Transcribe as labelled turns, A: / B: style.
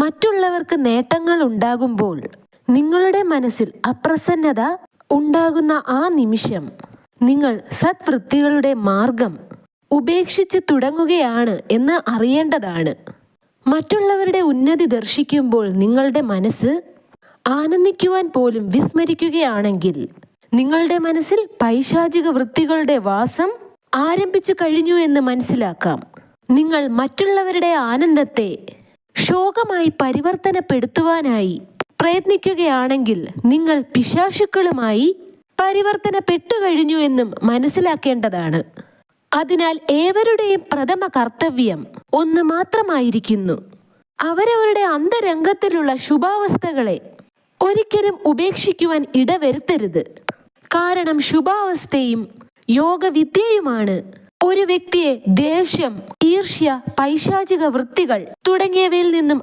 A: മറ്റുള്ളവർക്ക് നേട്ടങ്ങൾ ഉണ്ടാകുമ്പോൾ നിങ്ങളുടെ മനസ്സിൽ അപ്രസന്നത ഉണ്ടാകുന്ന ആ നിമിഷം നിങ്ങൾ സദ്വൃത്തികളുടെ മാർഗം ഉപേക്ഷിച്ച് തുടങ്ങുകയാണ് എന്ന് അറിയേണ്ടതാണ്. മറ്റുള്ളവരുടെ ഉന്നതി ദർശിക്കുമ്പോൾ നിങ്ങളുടെ മനസ്സ് ആനന്ദിക്കുവാൻ പോലും വിസ്മരിക്കുകയാണെങ്കിൽ നിങ്ങളുടെ മനസ്സിൽ പൈശാചിക വൃത്തികളുടെ വാസം ആരംഭിച്ചു കഴിഞ്ഞു എന്ന് മനസ്സിലാക്കാം. നിങ്ങൾ മറ്റുള്ളവരുടെ ആനന്ദത്തെ ശോകമായി പരിവർത്തനപ്പെടുത്തുവാനായി പ്രയത്നിക്കുകയാണെങ്കിൽ നിങ്ങൾ പിശാചുക്കളുമായി പരിവർത്തനപ്പെട്ടു കഴിഞ്ഞു എന്നും മനസ്സിലാക്കേണ്ടതാണ്. അതിനാൽ ഏവരുടെയും പ്രഥമ കർത്തവ്യം ഒന്ന് മാത്രമായിരിക്കുന്നു. അവരവരുടെ അന്തരംഗത്തിലുള്ള ശുഭാവസ്ഥകളെ ഒരിക്കലും ഉപേക്ഷിക്കുവാൻ ഇടവരുത്തരുത്. കാരണം ശുഭാവസ്ഥയും യോഗവിദ്യയുമാണ് ഒരു വ്യക്തിയെ ദേഷ്യം, ഈർഷ്യ, പൈശാചിക വൃത്തികൾ തുടങ്ങിയവയിൽ നിന്നും